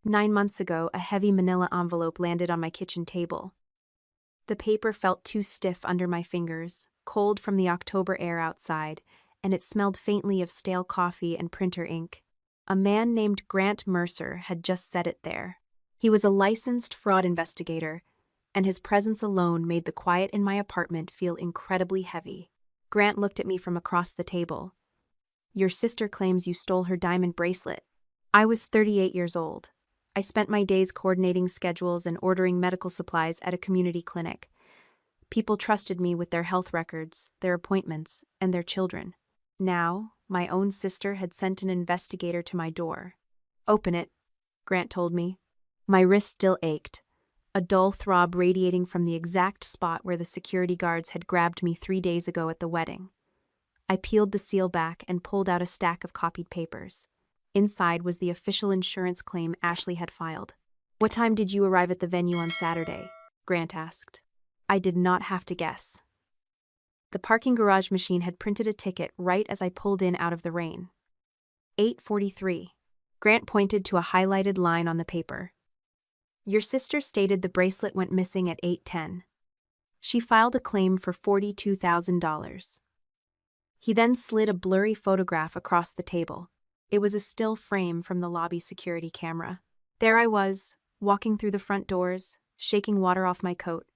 9 months ago, a heavy manila envelope landed on my kitchen table. The paper felt too stiff under my fingers, cold from the October air outside, and it smelled faintly of stale coffee and printer ink. A man named Grant Mercer had just set it there. He was a licensed fraud investigator, and his presence alone made the quiet in my apartment feel incredibly heavy. Grant looked at me from across the table. "Your sister claims you stole her diamond bracelet." I was 38 years old. I spent my days coordinating schedules and ordering medical supplies at a community clinic. People trusted me with their health records, their appointments, and their children. Now, my own sister had sent an investigator to my door. "Open it," Grant told me. My wrist still ached, a dull throb radiating from the exact spot where the security guards had grabbed me 3 days ago at the wedding. I peeled the seal back and pulled out a stack of copied papers. Inside was the official insurance claim Ashley had filed. "What time did you arrive at the venue on Saturday?" Grant asked. I did not have to guess. The parking garage machine had printed a ticket right as I pulled in out of the rain. 8:43. Grant pointed to a highlighted line on the paper. "Your sister stated the bracelet went missing at 8:10. She filed a claim for $42,000. He then slid a blurry photograph across the table. It was a still frame from the lobby security camera. There I was, walking through the front doors, shaking water off my coat.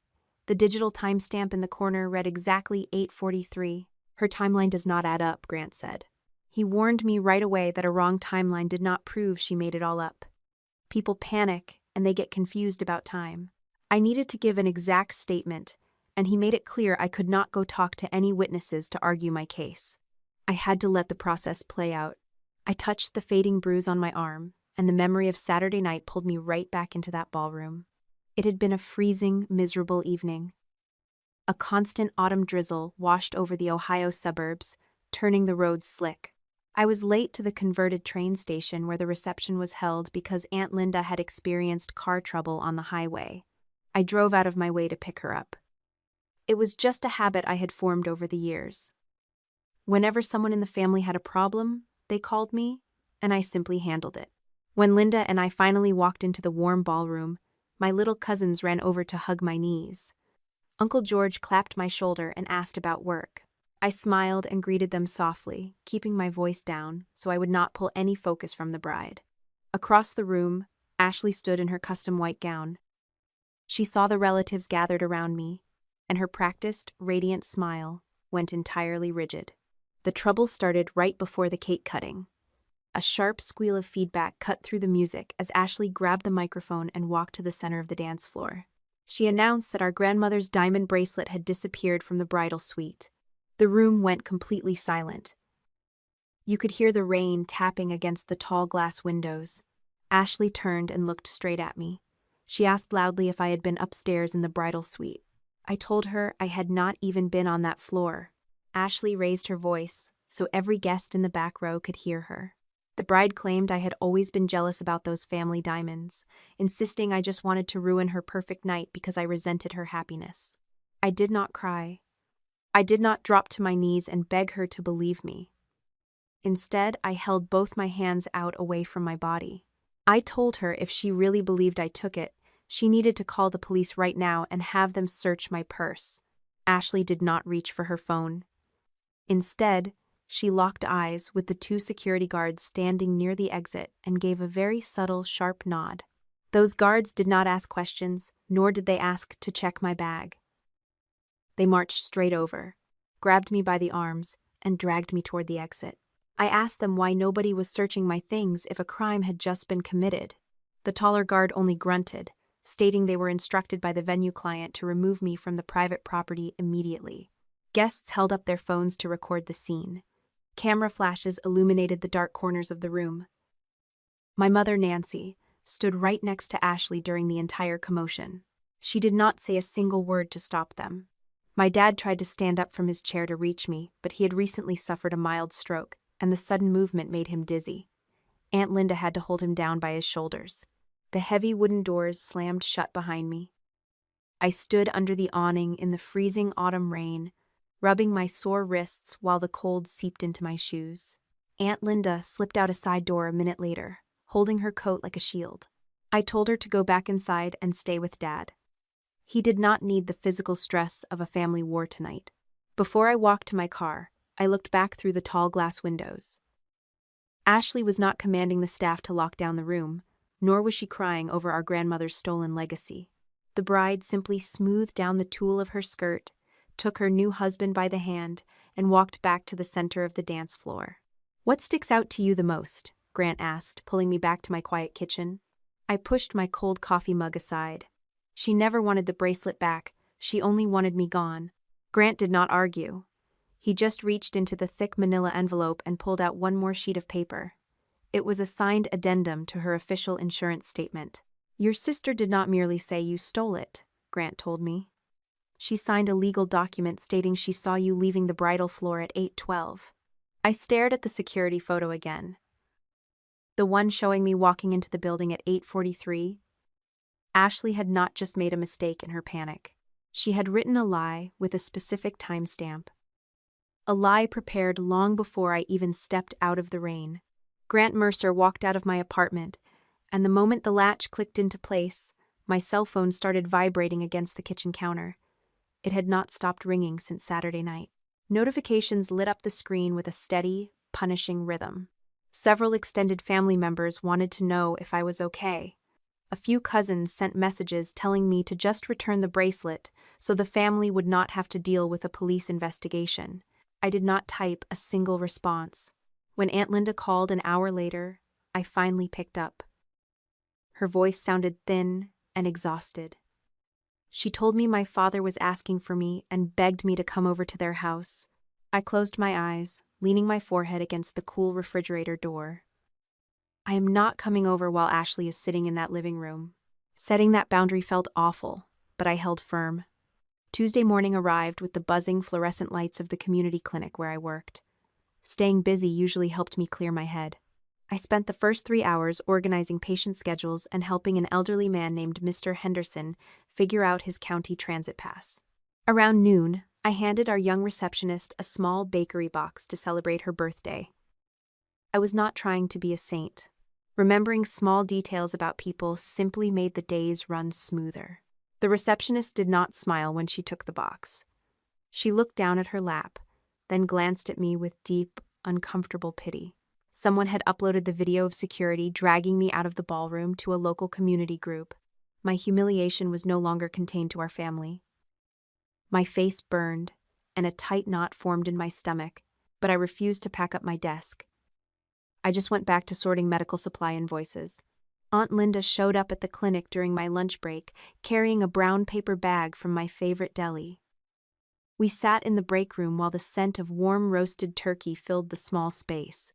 The digital timestamp in the corner read exactly 8:43. "Her timeline does not add up," Grant said. He warned me right away that a wrong timeline did not prove she made it all up. People panic, and they get confused about time. I needed to give an exact statement, and he made it clear I could not go talk to any witnesses to argue my case. I had to let the process play out. I touched the fading bruise on my arm, and the memory of Saturday night pulled me right back into that ballroom. It had been a freezing, miserable evening. A constant autumn drizzle washed over the Ohio suburbs, turning the roads slick. I was late to the converted train station where the reception was held because Aunt Linda had experienced car trouble on the highway. I drove out of my way to pick her up. It was just a habit I had formed over the years. Whenever someone in the family had a problem, they called me, and I simply handled it. When Linda and I finally walked into the warm ballroom, my little cousins ran over to hug my knees. Uncle George clapped my shoulder and asked about work. I smiled and greeted them softly, keeping my voice down so I would not pull any focus from the bride. Across the room, Ashley stood in her custom white gown. She saw the relatives gathered around me, and her practiced, radiant smile went entirely rigid. The trouble started right before the cake cutting. A sharp squeal of feedback cut through the music as Ashley grabbed the microphone and walked to the center of the dance floor. She announced that our grandmother's diamond bracelet had disappeared from the bridal suite. The room went completely silent. You could hear the rain tapping against the tall glass windows. Ashley turned and looked straight at me. She asked loudly if I had been upstairs in the bridal suite. I told her I had not even been on that floor. Ashley raised her voice, so every guest in the back row could hear her. The bride claimed I had always been jealous about those family diamonds, insisting I just wanted to ruin her perfect night because I resented her happiness. I did not cry. I did not drop to my knees and beg her to believe me. Instead, I held both my hands out away from my body. I told her if she really believed I took it, she needed to call the police right now and have them search my purse. Ashley did not reach for her phone. Instead, she locked eyes with the 2 security guards standing near the exit and gave a very subtle, sharp nod. Those guards did not ask questions, nor did they ask to check my bag. They marched straight over, grabbed me by the arms, and dragged me toward the exit. I asked them why nobody was searching my things if a crime had just been committed. The taller guard only grunted, stating they were instructed by the venue client to remove me from the private property immediately. Guests held up their phones to record the scene. Camera flashes illuminated the dark corners of the room. My mother, Nancy, stood right next to Ashley during the entire commotion. She did not say a single word to stop them. My dad tried to stand up from his chair to reach me, but he had recently suffered a mild stroke, and the sudden movement made him dizzy. Aunt Linda had to hold him down by his shoulders. The heavy wooden doors slammed shut behind me. I stood under the awning in the freezing autumn rain, rubbing my sore wrists while the cold seeped into my shoes. Aunt Linda slipped out a side door a minute later, holding her coat like a shield. I told her to go back inside and stay with Dad. He did not need the physical stress of a family war tonight. Before I walked to my car, I looked back through the tall glass windows. Ashley was not commanding the staff to lock down the room, nor was she crying over our grandmother's stolen legacy. The bride simply smoothed down the tulle of her skirt, took her new husband by the hand, and walked back to the center of the dance floor. "What sticks out to you the most?" Grant asked, pulling me back to my quiet kitchen. I pushed my cold coffee mug aside. She never wanted the bracelet back, she only wanted me gone. Grant did not argue. He just reached into the thick manila envelope and pulled out one more sheet of paper. It was a signed addendum to her official insurance statement. "Your sister did not merely say you stole it," Grant told me. "She signed a legal document stating she saw you leaving the bridal floor at 8:12. I stared at the security photo again. The one showing me walking into the building at 8:43. Ashley had not just made a mistake in her panic. She had written a lie with a specific timestamp. A lie prepared long before I even stepped out of the rain. Grant Mercer walked out of my apartment, and the moment the latch clicked into place, my cell phone started vibrating against the kitchen counter. It had not stopped ringing since Saturday night. Notifications lit up the screen with a steady, punishing rhythm. Several extended family members wanted to know if I was okay. A few cousins sent messages telling me to just return the bracelet so the family would not have to deal with a police investigation. I did not type a single response. When Aunt Linda called an hour later, I finally picked up. Her voice sounded thin and exhausted. She told me my father was asking for me and begged me to come over to their house. I closed my eyes, leaning my forehead against the cool refrigerator door. I am not coming over while Ashley is sitting in that living room. Setting that boundary felt awful, but I held firm. Tuesday morning arrived with the buzzing fluorescent lights of the community clinic where I worked. Staying busy usually helped me clear my head. I spent the first 3 hours organizing patient schedules and helping an elderly man named Mr. Henderson figure out his county transit pass. Around noon, I handed our young receptionist a small bakery box to celebrate her birthday. I was not trying to be a saint. Remembering small details about people simply made the days run smoother. The receptionist did not smile when she took the box. She looked down at her lap, then glanced at me with deep, uncomfortable pity. Someone had uploaded the video of security dragging me out of the ballroom to a local community group. My humiliation was no longer contained to our family. My face burned, and a tight knot formed in my stomach, but I refused to pack up my desk. I just went back to sorting medical supply invoices. Aunt Linda showed up at the clinic during my lunch break, carrying a brown paper bag from my favorite deli. We sat in the break room while the scent of warm roasted turkey filled the small space.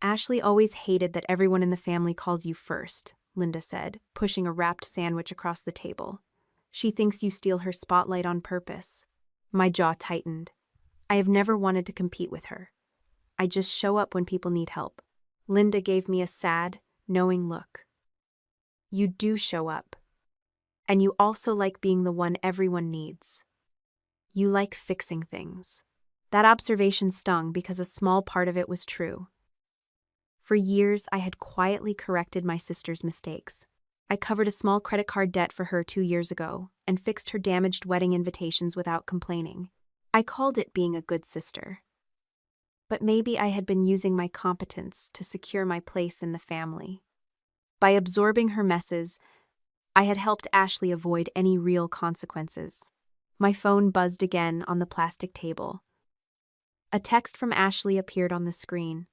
"Ashley always hated that everyone in the family calls you first," Linda said, pushing a wrapped sandwich across the table. "She thinks you steal her spotlight on purpose." My jaw tightened. I have never wanted to compete with her. I just show up when people need help. Linda gave me a sad, knowing look. "You do show up. And you also like being the one everyone needs. You like fixing things." That observation stung because a small part of it was true. For years, I had quietly corrected my sister's mistakes. I covered a small credit card debt for her 2 years ago and fixed her damaged wedding invitations without complaining. I called it being a good sister. But maybe I had been using my competence to secure my place in the family. By absorbing her messes, I had helped Ashley avoid any real consequences. My phone buzzed again on the plastic table. A text from Ashley appeared on the screen.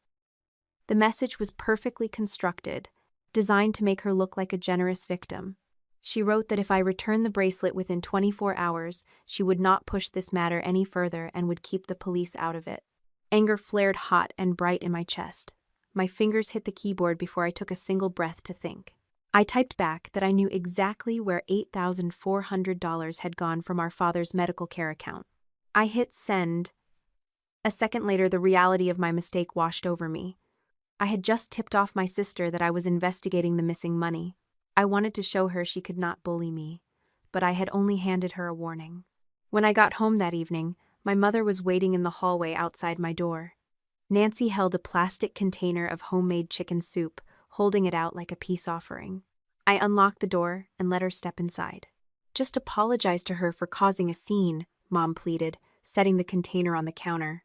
The message was perfectly constructed, designed to make her look like a generous victim. She wrote that if I returned the bracelet within 24 hours, she would not push this matter any further and would keep the police out of it. Anger flared hot and bright in my chest. My fingers hit the keyboard before I took a single breath to think. I typed back that I knew exactly where $8,400 had gone from our father's medical care account. I hit send. A second later, the reality of my mistake washed over me. I had just tipped off my sister that I was investigating the missing money. I wanted to show her she could not bully me, but I had only handed her a warning. When I got home that evening, my mother was waiting in the hallway outside my door. Nancy held a plastic container of homemade chicken soup, holding it out like a peace offering. I unlocked the door and let her step inside. Just apologize to her for causing a scene, Mom pleaded, setting the container on the counter.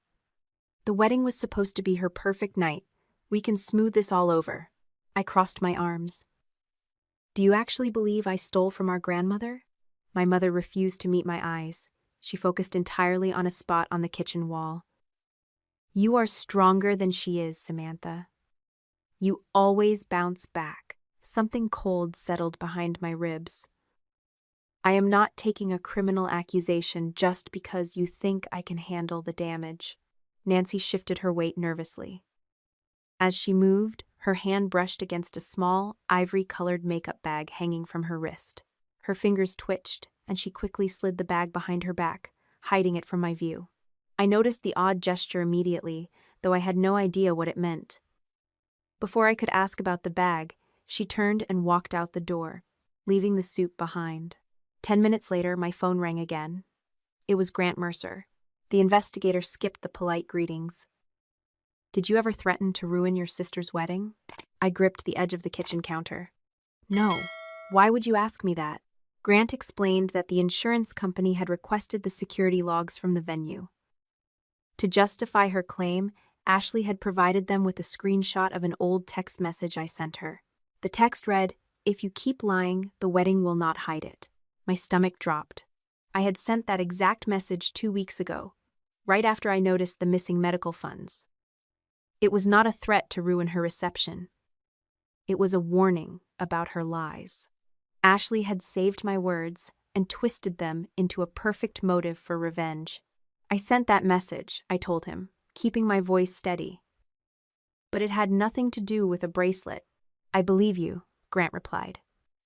The wedding was supposed to be her perfect night. We can smooth this all over. I crossed my arms. Do you actually believe I stole from our grandmother? My mother refused to meet my eyes. She focused entirely on a spot on the kitchen wall. You are stronger than she is, Samantha. You always bounce back. Something cold settled behind my ribs. I am not taking a criminal accusation just because you think I can handle the damage. Nancy shifted her weight nervously. As she moved, her hand brushed against a small, ivory-colored makeup bag hanging from her wrist. Her fingers twitched, and she quickly slid the bag behind her back, hiding it from my view. I noticed the odd gesture immediately, though I had no idea what it meant. Before I could ask about the bag, she turned and walked out the door, leaving the soup behind. 10 minutes later, my phone rang again. It was Grant Mercer. The investigator skipped the polite greetings. Did you ever threaten to ruin your sister's wedding? I gripped the edge of the kitchen counter. No. Why would you ask me that? Grant explained that the insurance company had requested the security logs from the venue. To justify her claim, Ashley had provided them with a screenshot of an old text message I sent her. The text read, "If you keep lying, the wedding will not hide it." My stomach dropped. I had sent that exact message 2 weeks ago, right after I noticed the missing medical funds. It was not a threat to ruin her reception. It was a warning about her lies. Ashley had saved my words and twisted them into a perfect motive for revenge. I sent that message, I told him, keeping my voice steady. But it had nothing to do with a bracelet. I believe you, Grant replied,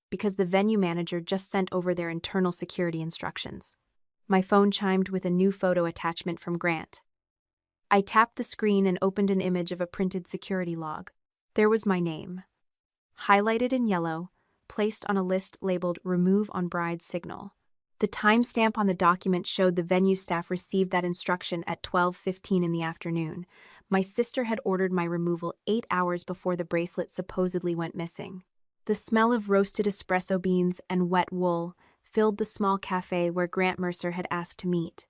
because the venue manager just sent over their internal security instructions. My phone chimed with a new photo attachment from Grant. I tapped the screen and opened an image of a printed security log. There was my name, highlighted in yellow, placed on a list labeled "Remove on Bride's Signal." The timestamp on the document showed the venue staff received that instruction at 12:15 in the afternoon. My sister had ordered my removal 8 hours before the bracelet supposedly went missing. The smell of roasted espresso beans and wet wool filled the small cafe where Grant Mercer had asked to meet.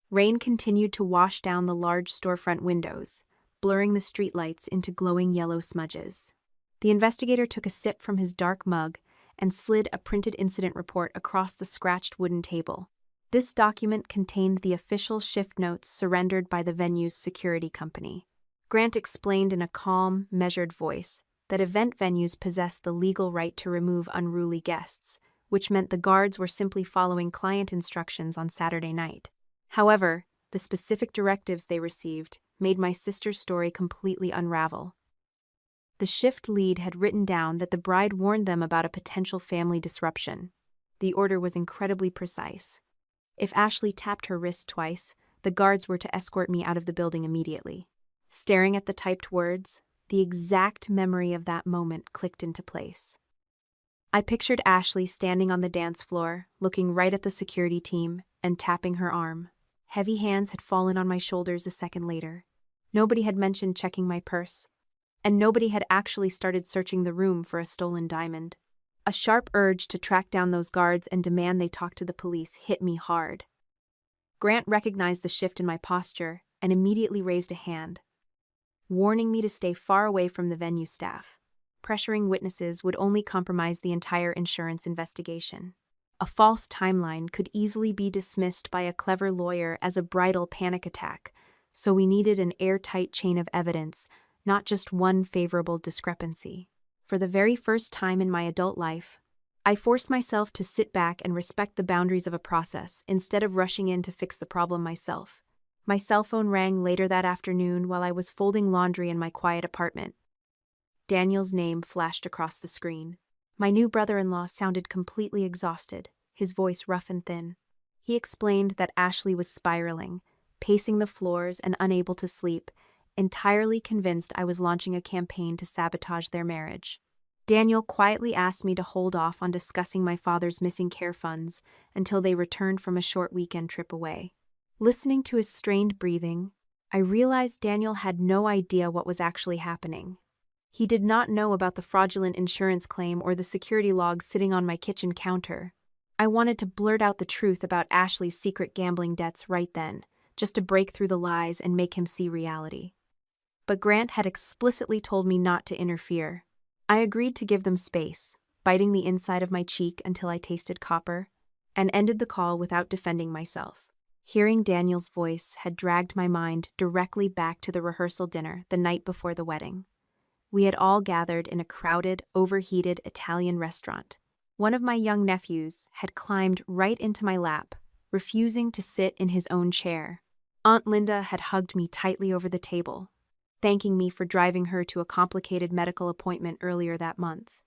Rain continued to wash down the large storefront windows, blurring the streetlights into glowing yellow smudges. The investigator took a sip from his dark mug and slid a printed incident report across the scratched wooden table. This document contained the official shift notes surrendered by the venue's security company. Grant explained in a calm, measured voice that event venues possess the legal right to remove unruly guests, which meant the guards were simply following client instructions on Saturday night. However, the specific directives they received made my sister's story completely unravel. The shift lead had written down that the bride warned them about a potential family disruption. The order was incredibly precise. If Ashley tapped her wrist twice, the guards were to escort me out of the building immediately. Staring at the typed words, the exact memory of that moment clicked into place. I pictured Ashley standing on the dance floor, looking right at the security team and tapping her arm. Heavy hands had fallen on my shoulders a second later. Nobody had mentioned checking my purse, and nobody had actually started searching the room for a stolen diamond. A sharp urge to track down those guards and demand they talk to the police hit me hard. Grant recognized the shift in my posture and immediately raised a hand, warning me to stay far away from the venue staff. Pressuring witnesses would only compromise the entire insurance investigation. A false timeline could easily be dismissed by a clever lawyer as a bridal panic attack, so we needed an airtight chain of evidence, not just one favorable discrepancy. For the very first time in my adult life, I forced myself to sit back and respect the boundaries of a process instead of rushing in to fix the problem myself. My cell phone rang later that afternoon while I was folding laundry in my quiet apartment. Daniel's name flashed across the screen. My new brother-in-law sounded completely exhausted, his voice rough and thin. He explained that Ashley was spiraling, pacing the floors and unable to sleep, entirely convinced I was launching a campaign to sabotage their marriage. Daniel quietly asked me to hold off on discussing my father's missing care funds until they returned from a short weekend trip away. Listening to his strained breathing, I realized Daniel had no idea what was actually happening. He did not know about the fraudulent insurance claim or the security logs sitting on my kitchen counter. I wanted to blurt out the truth about Ashley's secret gambling debts right then, just to break through the lies and make him see reality. But Grant had explicitly told me not to interfere. I agreed to give them space, biting the inside of my cheek until I tasted copper, and ended the call without defending myself. Hearing Daniel's voice had dragged my mind directly back to the rehearsal dinner the night before the wedding. We had all gathered in a crowded, overheated Italian restaurant. One of my young nephews had climbed right into my lap, refusing to sit in his own chair. Aunt Linda had hugged me tightly over the table, thanking me for driving her to a complicated medical appointment earlier that month.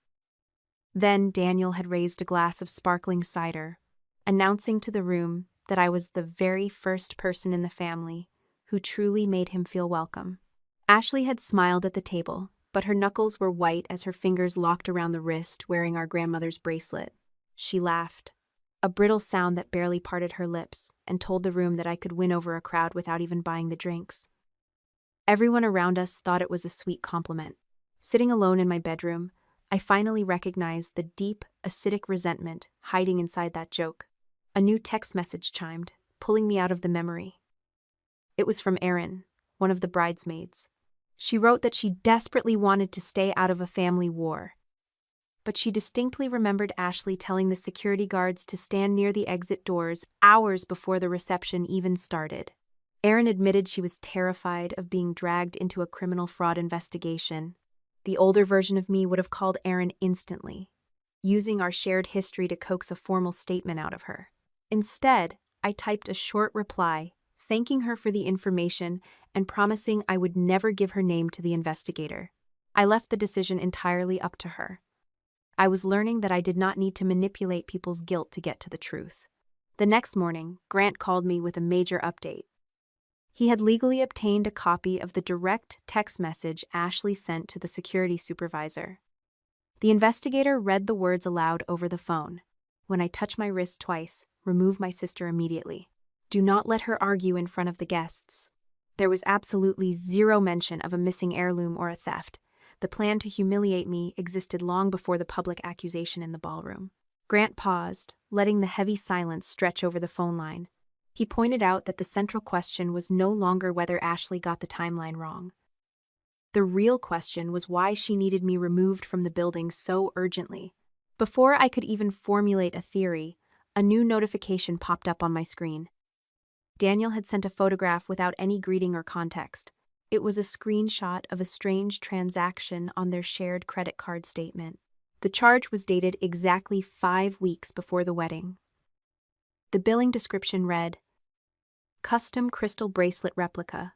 Then Daniel had raised a glass of sparkling cider, announcing to the room that I was the very first person in the family who truly made him feel welcome. Ashley had smiled at the table, but her knuckles were white as her fingers locked around the wrist wearing our grandmother's bracelet. She laughed, a brittle sound that barely parted her lips, and told the room that I could win over a crowd without even buying the drinks. Everyone around us thought it was a sweet compliment. Sitting alone in my bedroom, I finally recognized the deep, acidic resentment hiding inside that joke. A new text message chimed, pulling me out of the memory. It was from Erin, one of the bridesmaids. She wrote that she desperately wanted to stay out of a family war. But she distinctly remembered Ashley telling the security guards to stand near the exit doors hours before the reception even started. Erin admitted she was terrified of being dragged into a criminal fraud investigation. The older version of me would have called Erin instantly, using our shared history to coax a formal statement out of her. Instead, I typed a short reply, thanking her for the information and promising I would never give her name to the investigator. I left the decision entirely up to her. I was learning that I did not need to manipulate people's guilt to get to the truth. The next morning, Grant called me with a major update. He had legally obtained a copy of the direct text message Ashley sent to the security supervisor. The investigator read the words aloud over the phone. When I touch my wrist twice, remove my sister immediately. Do not let her argue in front of the guests. There was absolutely zero mention of a missing heirloom or a theft. The plan to humiliate me existed long before the public accusation in the ballroom. Grant paused, letting the heavy silence stretch over the phone line. He pointed out that the central question was no longer whether Ashley got the timeline wrong. The real question was why she needed me removed from the building so urgently. Before I could even formulate a theory, a new notification popped up on my screen. Daniel had sent a photograph without any greeting or context. It was a screenshot of a strange transaction on their shared credit card statement. The charge was dated exactly 5 weeks before the wedding. The billing description read, "Custom crystal bracelet replica.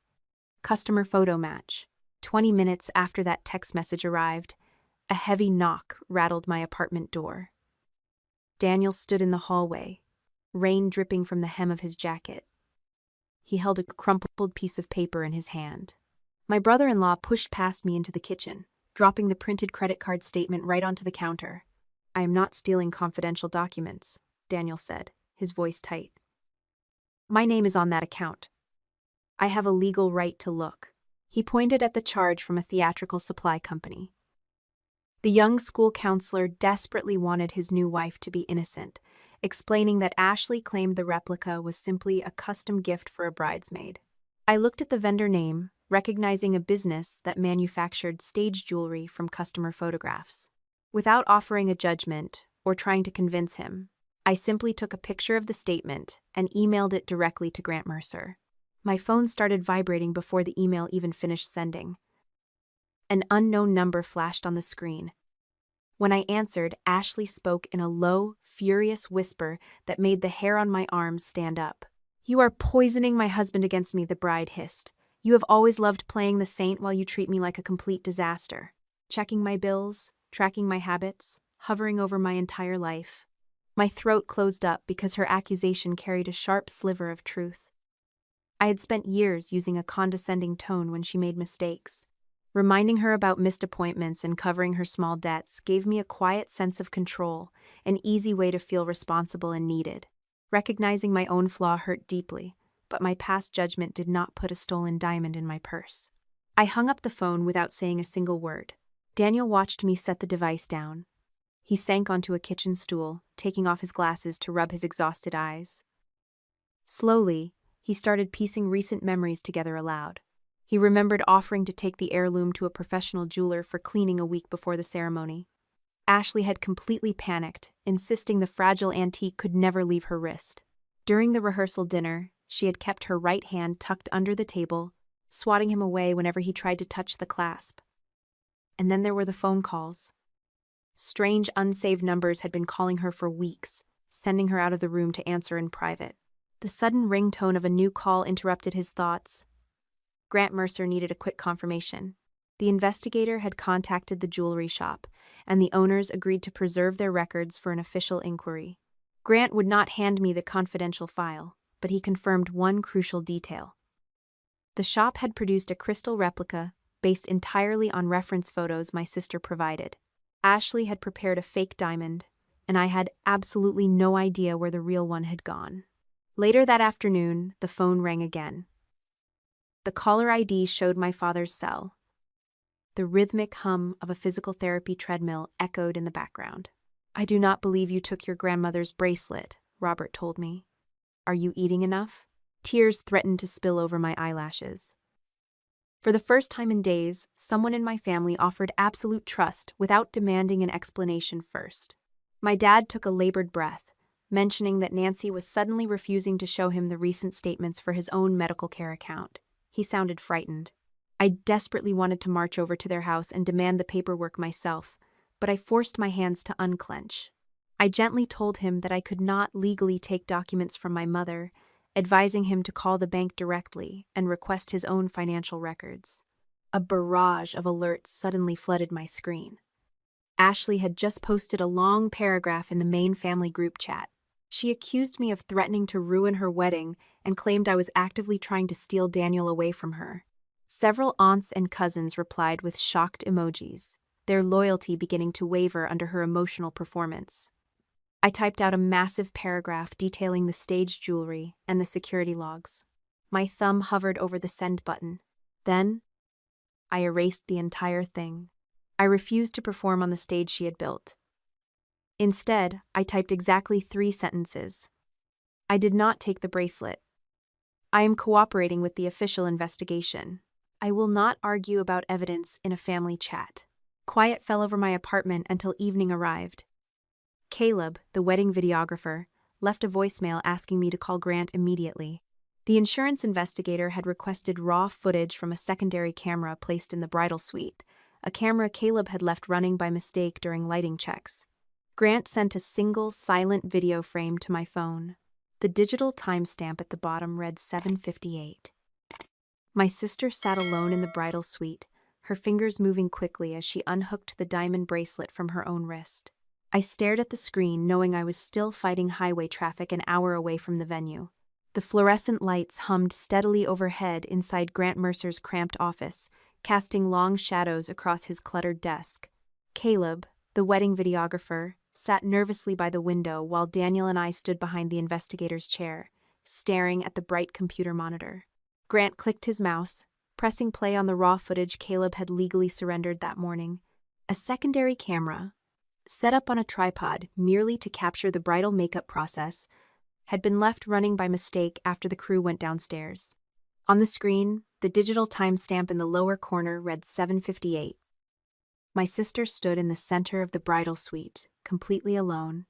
Customer photo match." 20 minutes after that text message arrived, a heavy knock rattled my apartment door. Daniel stood in the hallway, rain dripping from the hem of his jacket. He held a crumpled piece of paper in his hand. My brother-in-law pushed past me into the kitchen, dropping the printed credit card statement right onto the counter. "I am not stealing confidential documents," Daniel said, his voice tight. "My name is on that account. I have a legal right to look." He pointed at the charge from a theatrical supply company. The young school counselor desperately wanted his new wife to be innocent, explaining that Ashley claimed the replica was simply a custom gift for a bridesmaid. I looked at the vendor name, recognizing a business that manufactured stage jewelry from customer photographs. Without offering a judgment or trying to convince him, I simply took a picture of the statement and emailed it directly to Grant Mercer. My phone started vibrating before the email even finished sending. An unknown number flashed on the screen. When I answered, Ashley spoke in a low, furious whisper that made the hair on my arms stand up. "You are poisoning my husband against me," the bride hissed. "You have always loved playing the saint while you treat me like a complete disaster. Checking my bills, tracking my habits, hovering over my entire life." My throat closed up because her accusation carried a sharp sliver of truth. I had spent years using a condescending tone when she made mistakes. Reminding her about missed appointments and covering her small debts gave me a quiet sense of control, an easy way to feel responsible and needed. Recognizing my own flaw hurt deeply, but my past judgment did not put a stolen diamond in my purse. I hung up the phone without saying a single word. Daniel watched me set the device down. He sank onto a kitchen stool, taking off his glasses to rub his exhausted eyes. Slowly, he started piecing recent memories together aloud. He remembered offering to take the heirloom to a professional jeweler for cleaning a week before the ceremony. Ashley had completely panicked, insisting the fragile antique could never leave her wrist. During the rehearsal dinner, she had kept her right hand tucked under the table, swatting him away whenever he tried to touch the clasp. And then there were the phone calls. Strange, unsaved numbers had been calling her for weeks, sending her out of the room to answer in private. The sudden ringtone of a new call interrupted his thoughts. Grant Mercer needed a quick confirmation. The investigator had contacted the jewelry shop, and the owners agreed to preserve their records for an official inquiry. Grant would not hand me the confidential file, but he confirmed one crucial detail. The shop had produced a crystal replica based entirely on reference photos my sister provided. Ashley had prepared a fake diamond, and I had absolutely no idea where the real one had gone. Later that afternoon, the phone rang again. The caller ID showed my father's cell. The rhythmic hum of a physical therapy treadmill echoed in the background. "I do not believe you took your grandmother's bracelet," Robert told me. "Are you eating enough?" Tears threatened to spill over my eyelashes. For the first time in days, someone in my family offered absolute trust without demanding an explanation first. My dad took a labored breath, mentioning that Nancy was suddenly refusing to show him the recent statements for his own medical care account. He sounded frightened. I desperately wanted to march over to their house and demand the paperwork myself, but I forced my hands to unclench. I gently told him that I could not legally take documents from my mother, advising him to call the bank directly and request his own financial records. A barrage of alerts suddenly flooded my screen. Ashley had just posted a long paragraph in the main family group chat. She accused me of threatening to ruin her wedding and claimed I was actively trying to steal Daniel away from her. Several aunts and cousins replied with shocked emojis, their loyalty beginning to waver under her emotional performance. I typed out a massive paragraph detailing the staged jewelry and the security logs. My thumb hovered over the send button. Then, I erased the entire thing. I refused to perform on the stage she had built. Instead, I typed exactly 3 sentences. I did not take the bracelet. I am cooperating with the official investigation. I will not argue about evidence in a family chat. Quiet fell over my apartment until evening arrived. Caleb, the wedding videographer, left a voicemail asking me to call Grant immediately. The insurance investigator had requested raw footage from a secondary camera placed in the bridal suite, a camera Caleb had left running by mistake during lighting checks. Grant sent a single, silent video frame to my phone. The digital timestamp at the bottom read 7:58. My sister sat alone in the bridal suite, her fingers moving quickly as she unhooked the diamond bracelet from her own wrist. I stared at the screen, knowing I was still fighting highway traffic an hour away from the venue. The fluorescent lights hummed steadily overhead inside Grant Mercer's cramped office, casting long shadows across his cluttered desk. Caleb, the wedding videographer, sat nervously by the window while Daniel and I stood behind the investigator's chair, staring at the bright computer monitor. Grant clicked his mouse, pressing play on the raw footage Caleb had legally surrendered that morning. A secondary camera, set up on a tripod merely to capture the bridal makeup process, had been left running by mistake after the crew went downstairs. On the screen, the digital timestamp in the lower corner read 7:58. My sister stood in the center of the bridal suite, completely alone,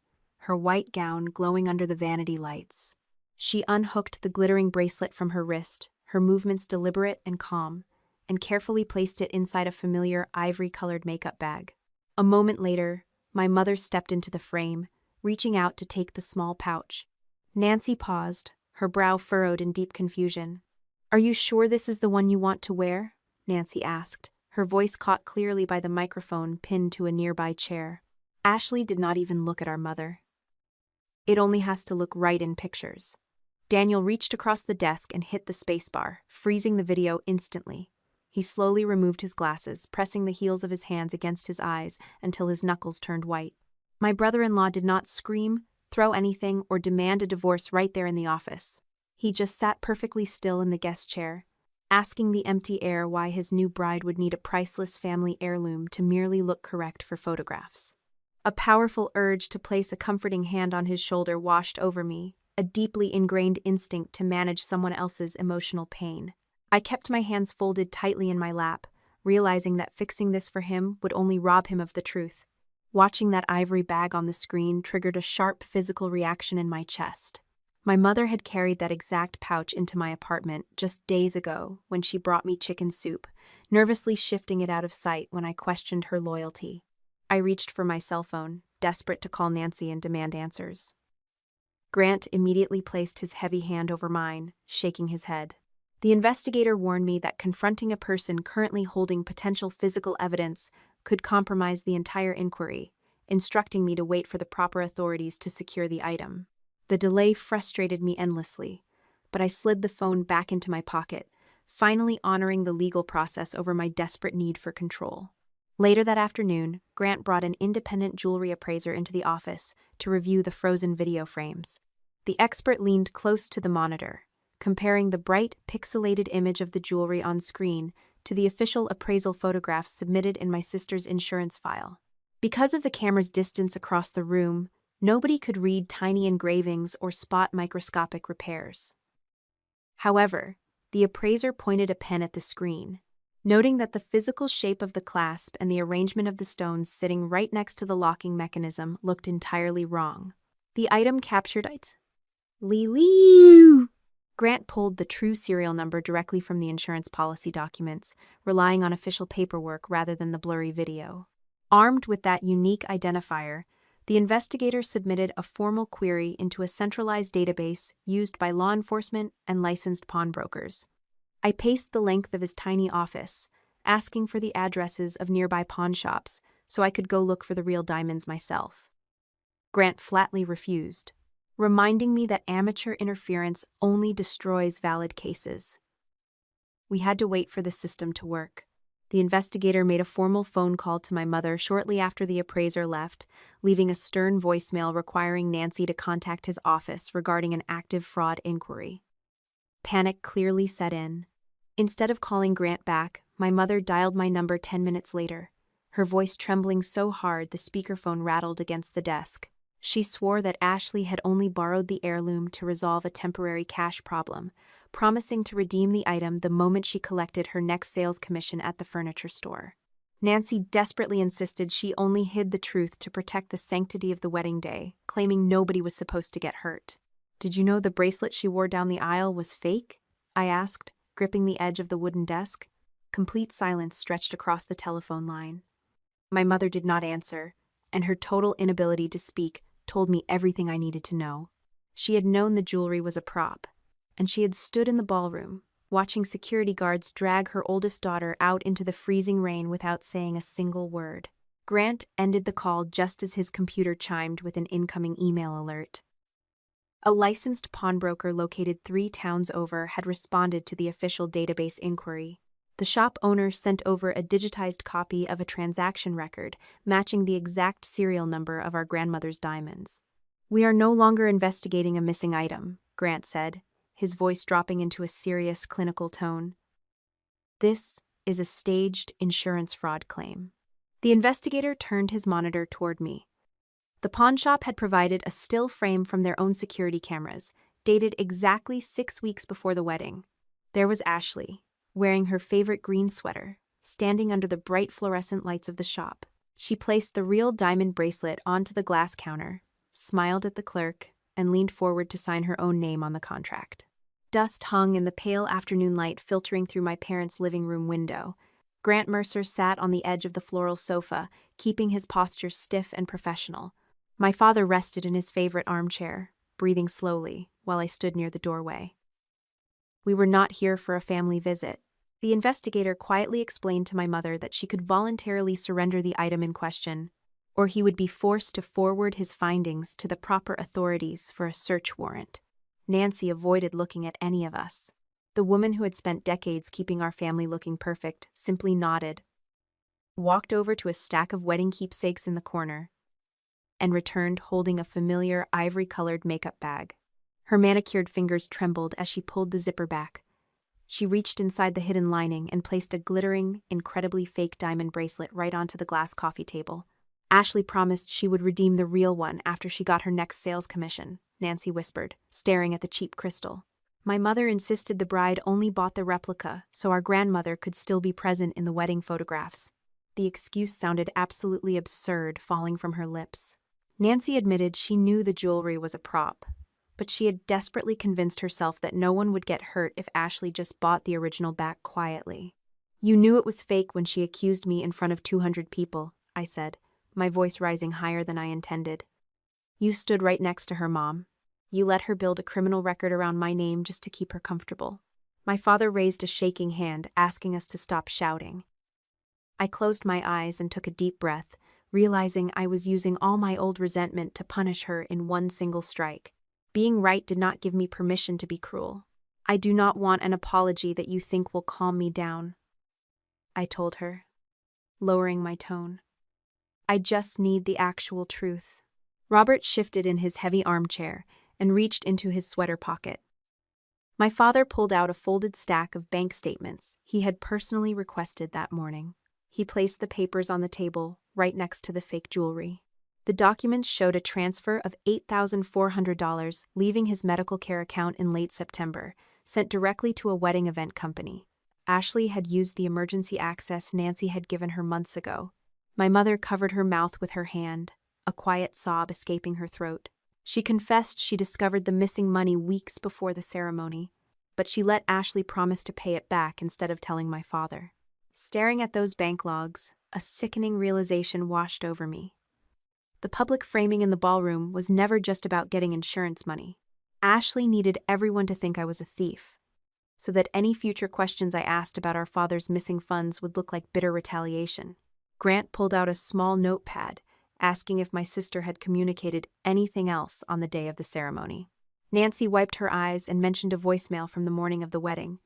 her white gown glowing under the vanity lights. She unhooked the glittering bracelet from her wrist, her movements deliberate and calm, and carefully placed it inside a familiar ivory-colored makeup bag. A moment later, my mother stepped into the frame, reaching out to take the small pouch. Nancy paused, her brow furrowed in deep confusion. "Are you sure this is the one you want to wear?" Nancy asked, her voice caught clearly by the microphone pinned to a nearby chair. Ashley did not even look at our mother. "It only has to look right in pictures." Daniel reached across the desk and hit the spacebar, freezing the video instantly. He slowly removed his glasses, pressing the heels of his hands against his eyes until his knuckles turned white. My brother-in-law did not scream, throw anything, or demand a divorce right there in the office. He just sat perfectly still in the guest chair, asking the empty air why his new bride would need a priceless family heirloom to merely look correct for photographs. A powerful urge to place a comforting hand on his shoulder washed over me, a deeply ingrained instinct to manage someone else's emotional pain. I kept my hands folded tightly in my lap, realizing that fixing this for him would only rob him of the truth. Watching that ivory bag on the screen triggered a sharp physical reaction in my chest. My mother had carried that exact pouch into my apartment just days ago when she brought me chicken soup, nervously shifting it out of sight when I questioned her loyalty. I reached for my cell phone, desperate to call Nancy and demand answers. Grant immediately placed his heavy hand over mine, shaking his head. The investigator warned me that confronting a person currently holding potential physical evidence could compromise the entire inquiry, instructing me to wait for the proper authorities to secure the item. The delay frustrated me endlessly, but I slid the phone back into my pocket, finally honoring the legal process over my desperate need for control. Later that afternoon, Grant brought an independent jewelry appraiser into the office to review the frozen video frames. The expert leaned close to the monitor, comparing the bright, pixelated image of the jewelry on screen to the official appraisal photographs submitted in my sister's insurance file. Because of the camera's distance across the room, nobody could read tiny engravings or spot microscopic repairs. However, the appraiser pointed a pen at the screen, noting that the physical shape of the clasp and the arrangement of the stones sitting right next to the locking mechanism looked entirely wrong. The item captured it. Liu. Grant pulled the true serial number directly from the insurance policy documents, relying on official paperwork rather than the blurry video. Armed with that unique identifier, the investigator submitted a formal query into a centralized database used by law enforcement and licensed pawnbrokers. I paced the length of his tiny office, asking for the addresses of nearby pawn shops so I could go look for the real diamonds myself. Grant flatly refused, reminding me that amateur interference only destroys valid cases. We had to wait for the system to work. The investigator made a formal phone call to my mother shortly after the appraiser left, leaving a stern voicemail requiring Nancy to contact his office regarding an active fraud inquiry. Panic clearly set in. Instead of calling Grant back, my mother dialed my number 10 minutes later, her voice trembling so hard the speakerphone rattled against the desk. She swore that Ashley had only borrowed the heirloom to resolve a temporary cash problem, promising to redeem the item the moment she collected her next sales commission at the furniture store. Nancy desperately insisted she only hid the truth to protect the sanctity of the wedding day, claiming nobody was supposed to get hurt. "Did you know the bracelet she wore down the aisle was fake?" I asked, gripping the edge of the wooden desk. Complete silence stretched across the telephone line. My mother did not answer, and her total inability to speak told me everything I needed to know. She had known the jewelry was a prop, and she had stood in the ballroom, watching security guards drag her oldest daughter out into the freezing rain without saying a single word. Grant ended the call just as his computer chimed with an incoming email alert. A licensed pawnbroker located 3 towns over had responded to the official database inquiry. The shop owner sent over a digitized copy of a transaction record matching the exact serial number of our grandmother's diamonds. "We are no longer investigating a missing item," Grant said, his voice dropping into a serious clinical tone. "This is a staged insurance fraud claim." The investigator turned his monitor toward me. The pawnshop had provided a still frame from their own security cameras, dated exactly 6 weeks before the wedding. There was Ashley, wearing her favorite green sweater, standing under the bright fluorescent lights of the shop. She placed the real diamond bracelet onto the glass counter, smiled at the clerk, and leaned forward to sign her own name on the contract. Dust hung in the pale afternoon light filtering through my parents' living room window. Grant Mercer sat on the edge of the floral sofa, keeping his posture stiff and professional. My father rested in his favorite armchair, breathing slowly, while I stood near the doorway. We were not here for a family visit. The investigator quietly explained to my mother that she could voluntarily surrender the item in question, or he would be forced to forward his findings to the proper authorities for a search warrant. Nancy avoided looking at any of us. The woman who had spent decades keeping our family looking perfect simply nodded, walked over to a stack of wedding keepsakes in the corner, and returned holding a familiar ivory-colored makeup bag. Her manicured fingers trembled as she pulled the zipper back, She reached inside the hidden lining and placed a glittering, incredibly fake diamond bracelet right onto the glass coffee table. Ashley promised she would redeem the real one after she got her next sales commission, Nancy whispered, staring at the cheap crystal. My mother insisted the bride only bought the replica so our grandmother could still be present in the wedding photographs. The excuse sounded absolutely absurd falling from her lips. Nancy admitted she knew the jewelry was a prop, but she had desperately convinced herself that no one would get hurt if Ashley just bought the original back quietly. You knew it was fake when she accused me in front of 200 people, I said, my voice rising higher than I intended. You stood right next to her, Mom. You let her build a criminal record around my name just to keep her comfortable. My father raised a shaking hand, asking us to stop shouting. I closed my eyes and took a deep breath, realizing I was using all my old resentment to punish her in one single strike. Being right did not give me permission to be cruel. I do not want an apology that you think will calm me down, I told her, lowering my tone. I just need the actual truth. Robert shifted in his heavy armchair and reached into his sweater pocket. My father pulled out a folded stack of bank statements he had personally requested that morning. He placed the papers on the table, right next to the fake jewelry. The documents showed a transfer of $8,400 leaving his medical care account in late September, sent directly to a wedding event company. Ashley had used the emergency access Nancy had given her months ago. My mother covered her mouth with her hand, a quiet sob escaping her throat. She confessed she discovered the missing money weeks before the ceremony, but she let Ashley promise to pay it back instead of telling my father. Staring at those bank logs, a sickening realization washed over me. The public framing in the ballroom was never just about getting insurance money. Ashley needed everyone to think I was a thief, so that any future questions I asked about our father's missing funds would look like bitter retaliation. Grant pulled out a small notepad, asking if my sister had communicated anything else on the day of the ceremony. Nancy wiped her eyes and mentioned a voicemail from the morning of the wedding,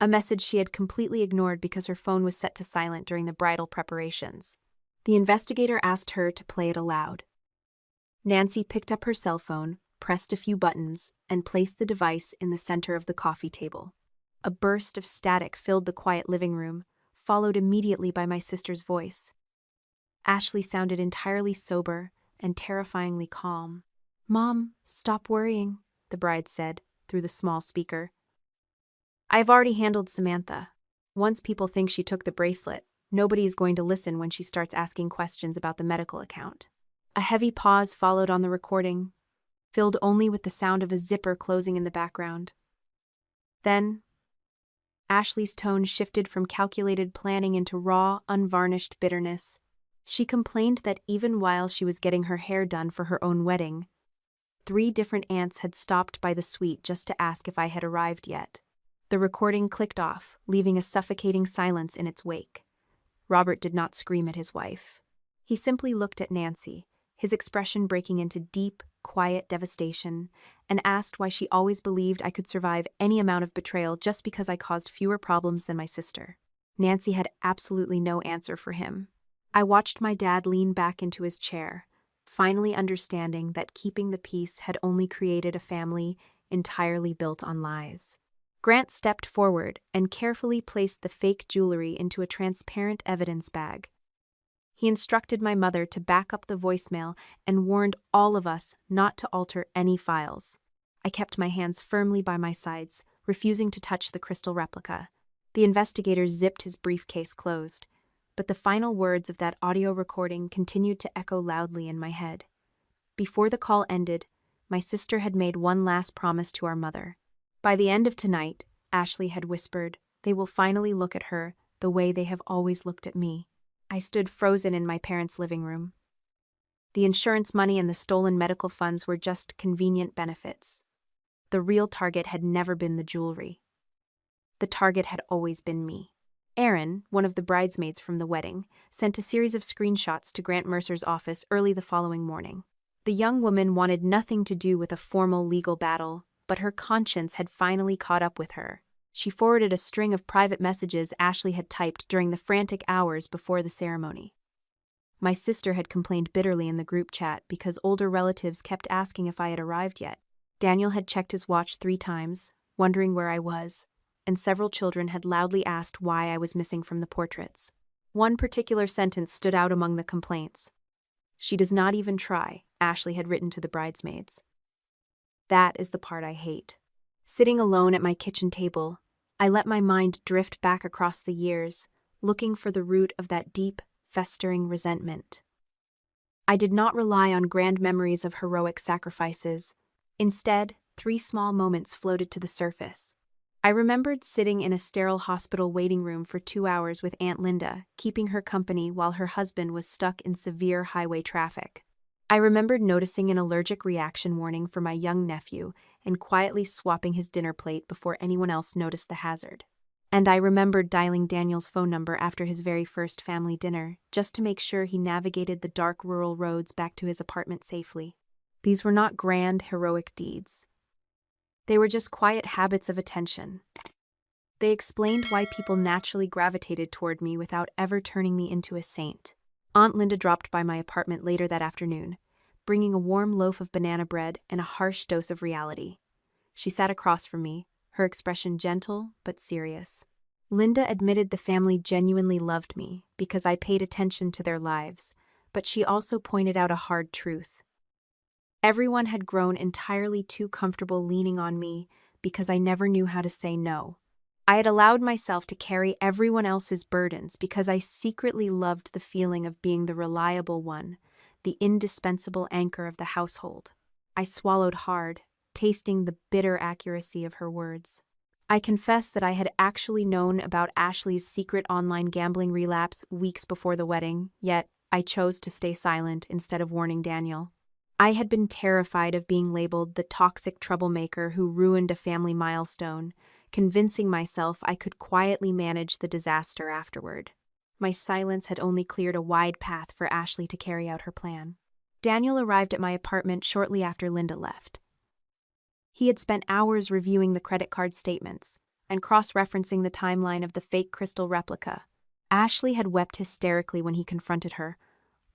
a message she had completely ignored because her phone was set to silent during the bridal preparations. The investigator asked her to play it aloud. Nancy picked up her cell phone, pressed a few buttons, and placed the device in the center of the coffee table. A burst of static filled the quiet living room, followed immediately by my sister's voice. Ashley sounded entirely sober and terrifyingly calm. Mom, stop worrying, the bride said, through the small speaker. I've already handled Samantha. Once people think she took the bracelet, nobody is going to listen when she starts asking questions about the medical account. A heavy pause followed on the recording, filled only with the sound of a zipper closing in the background. Then, Ashley's tone shifted from calculated planning into raw, unvarnished bitterness. She complained that even while she was getting her hair done for her own wedding, 3 different aunts had stopped by the suite just to ask if I had arrived yet. The recording clicked off, leaving a suffocating silence in its wake. Robert did not scream at his wife. He simply looked at Nancy, his expression breaking into deep, quiet devastation, and asked why she always believed I could survive any amount of betrayal just because I caused fewer problems than my sister. Nancy had absolutely no answer for him. I watched my dad lean back into his chair, finally understanding that keeping the peace had only created a family entirely built on lies. Grant stepped forward and carefully placed the fake jewelry into a transparent evidence bag. He instructed my mother to back up the voicemail and warned all of us not to alter any files. I kept my hands firmly by my sides, refusing to touch the crystal replica. The investigator zipped his briefcase closed, but the final words of that audio recording continued to echo loudly in my head. Before the call ended, my sister had made one last promise to our mother. By the end of tonight, Ashley had whispered, they will finally look at her the way they have always looked at me. I stood frozen in my parents' living room. The insurance money and the stolen medical funds were just convenient benefits. The real target had never been the jewelry. The target had always been me. Erin, one of the bridesmaids from the wedding, sent a series of screenshots to Grant Mercer's office early the following morning. The young woman wanted nothing to do with a formal legal battle, but her conscience had finally caught up with her. She forwarded a string of private messages Ashley had typed during the frantic hours before the ceremony. My sister had complained bitterly in the group chat because older relatives kept asking if I had arrived yet. Daniel had checked his watch 3 times, wondering where I was. and several children had loudly asked why I was missing from the portraits. One particular sentence stood out among the complaints. "She does not even try," Ashley had written to the bridesmaids. That is the part I hate. Sitting alone at my kitchen table, I let my mind drift back across the years, looking for the root of that deep, festering resentment. I did not rely on grand memories of heroic sacrifices. Instead, 3 small moments floated to the surface. I remembered sitting in a sterile hospital waiting room for 2 hours with Aunt Linda, keeping her company while her husband was stuck in severe highway traffic. I remembered noticing an allergic reaction warning for my young nephew and quietly swapping his dinner plate before anyone else noticed the hazard. And I remembered dialing Daniel's phone number after his very first family dinner, just to make sure he navigated the dark rural roads back to his apartment safely. These were not grand, heroic deeds. They were just quiet habits of attention. They explained why people naturally gravitated toward me without ever turning me into a saint. Aunt Linda dropped by my apartment later that afternoon, bringing a warm loaf of banana bread and a harsh dose of reality. She sat across from me, her expression gentle but serious. Linda admitted the family genuinely loved me because I paid attention to their lives, but she also pointed out a hard truth. Everyone had grown entirely too comfortable leaning on me because I never knew how to say no. I had allowed myself to carry everyone else's burdens because I secretly loved the feeling of being the reliable one, the indispensable anchor of the household. I swallowed hard, tasting the bitter accuracy of her words. I confess that I had actually known about Ashley's secret online gambling relapse weeks before the wedding, yet I chose to stay silent instead of warning Daniel. I had been terrified of being labeled the toxic troublemaker who ruined a family milestone, convincing myself I could quietly manage the disaster afterward. My silence had only cleared a wide path for Ashley to carry out her plan. Daniel arrived at my apartment shortly after Linda left. He had spent hours reviewing the credit card statements and cross-referencing the timeline of the fake crystal replica. Ashley had wept hysterically when he confronted her,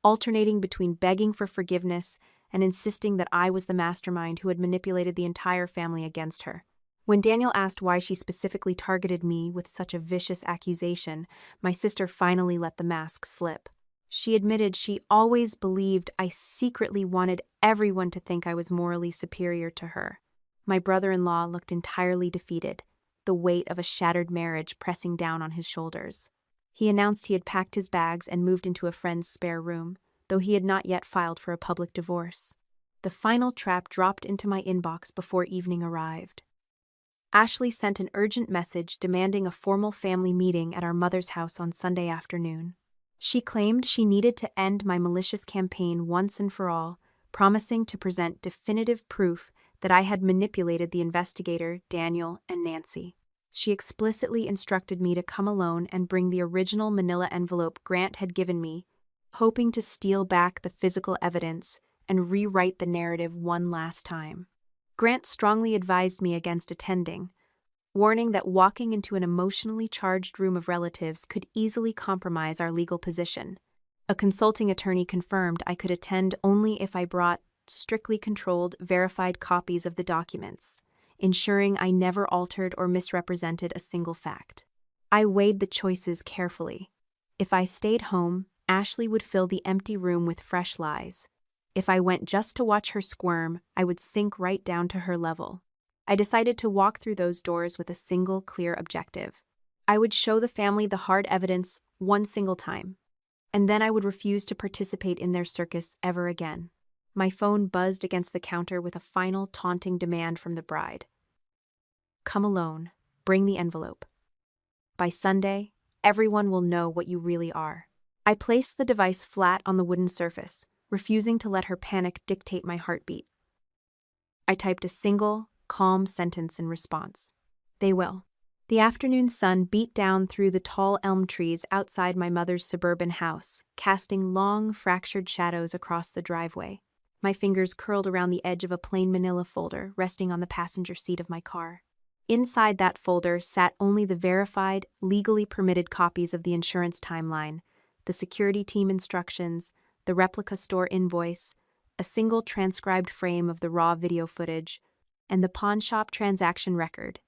alternating between begging for forgiveness and insisting that I was the mastermind who had manipulated the entire family against her. When Daniel asked why she specifically targeted me with such a vicious accusation, my sister finally let the mask slip. She admitted she always believed I secretly wanted everyone to think I was morally superior to her. My brother-in-law looked entirely defeated, the weight of a shattered marriage pressing down on his shoulders. He announced he had packed his bags and moved into a friend's spare room, though he had not yet filed for a public divorce. The final trap dropped into my inbox before evening arrived. Ashley sent an urgent message demanding a formal family meeting at our mother's house on Sunday afternoon. She claimed she needed to end my malicious campaign once and for all, promising to present definitive proof that I had manipulated the investigator, Daniel, and Nancy. She explicitly instructed me to come alone and bring the original manila envelope Grant had given me, hoping to steal back the physical evidence and rewrite the narrative one last time. Grant strongly advised me against attending, warning that walking into an emotionally charged room of relatives could easily compromise our legal position. A consulting attorney confirmed I could attend only if I brought strictly controlled, verified copies of the documents, ensuring I never altered or misrepresented a single fact. I weighed the choices carefully. If I stayed home, Ashley would fill the empty room with fresh lies. If I went just to watch her squirm, I would sink right down to her level. I decided to walk through those doors with a single, clear objective. I would show the family the hard evidence one single time, and then I would refuse to participate in their circus ever again. My phone buzzed against the counter with a final taunting demand from the bride. Come alone. Bring the envelope. By Sunday, everyone will know what you really are. I placed the device flat on the wooden surface, refusing to let her panic dictate my heartbeat. I typed a single, calm sentence in response. They will. The afternoon sun beat down through the tall elm trees outside my mother's suburban house, casting long, fractured shadows across the driveway. My fingers curled around the edge of a plain manila folder resting on the passenger seat of my car. Inside that folder sat only the verified, legally permitted copies of the insurance timeline, the security team instructions, the replica store invoice, a single transcribed frame of the raw video footage, and the pawn shop transaction record.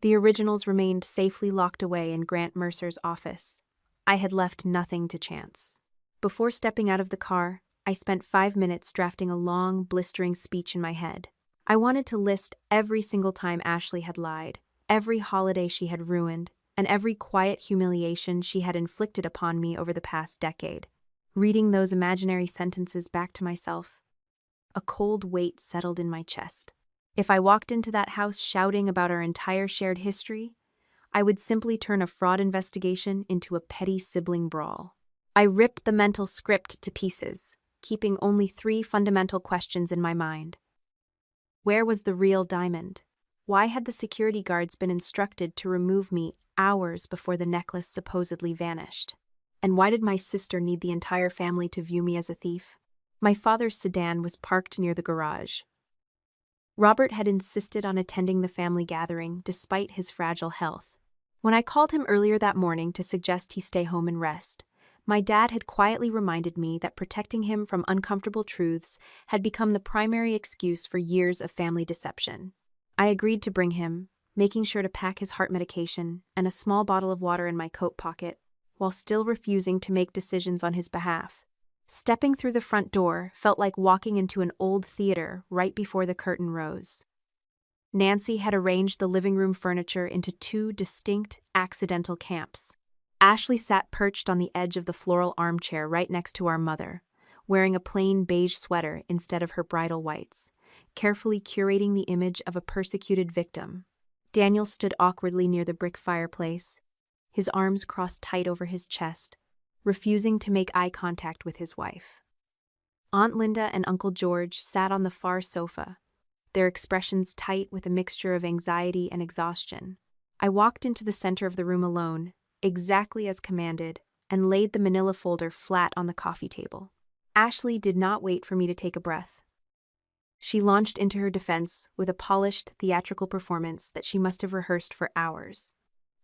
The originals remained safely locked away in Grant Mercer's office. I had left nothing to chance. Before stepping out of the car, I spent 5 minutes drafting a long, blistering speech in my head. I wanted to list every single time Ashley had lied, every holiday she had ruined, and every quiet humiliation she had inflicted upon me over the past decade. Reading those imaginary sentences back to myself, a cold weight settled in my chest. If I walked into that house shouting about our entire shared history, I would simply turn a fraud investigation into a petty sibling brawl. I ripped the mental script to pieces, keeping only 3 fundamental questions in my mind. Where was the real diamond? Why had the security guards been instructed to remove me hours before the necklace supposedly vanished? And why did my sister need the entire family to view me as a thief? My father's sedan was parked near the garage. Robert had insisted on attending the family gathering despite his fragile health. When I called him earlier that morning to suggest he stay home and rest, my dad had quietly reminded me that protecting him from uncomfortable truths had become the primary excuse for years of family deception. I agreed to bring him, making sure to pack his heart medication and a small bottle of water in my coat pocket, while still refusing to make decisions on his behalf. Stepping through the front door felt like walking into an old theater right before the curtain rose. Nancy had arranged the living room furniture into 2 distinct, accidental camps. Ashley sat perched on the edge of the floral armchair right next to our mother, wearing a plain beige sweater instead of her bridal whites, carefully curating the image of a persecuted victim. Daniel stood awkwardly near the brick fireplace, his arms crossed tight over his chest, refusing to make eye contact with his wife. Aunt Linda and Uncle George sat on the far sofa, their expressions tight with a mixture of anxiety and exhaustion. I walked into the center of the room alone, exactly as commanded, and laid the manila folder flat on the coffee table. Ashley did not wait for me to take a breath. She launched into her defense with a polished, theatrical performance that she must have rehearsed for hours.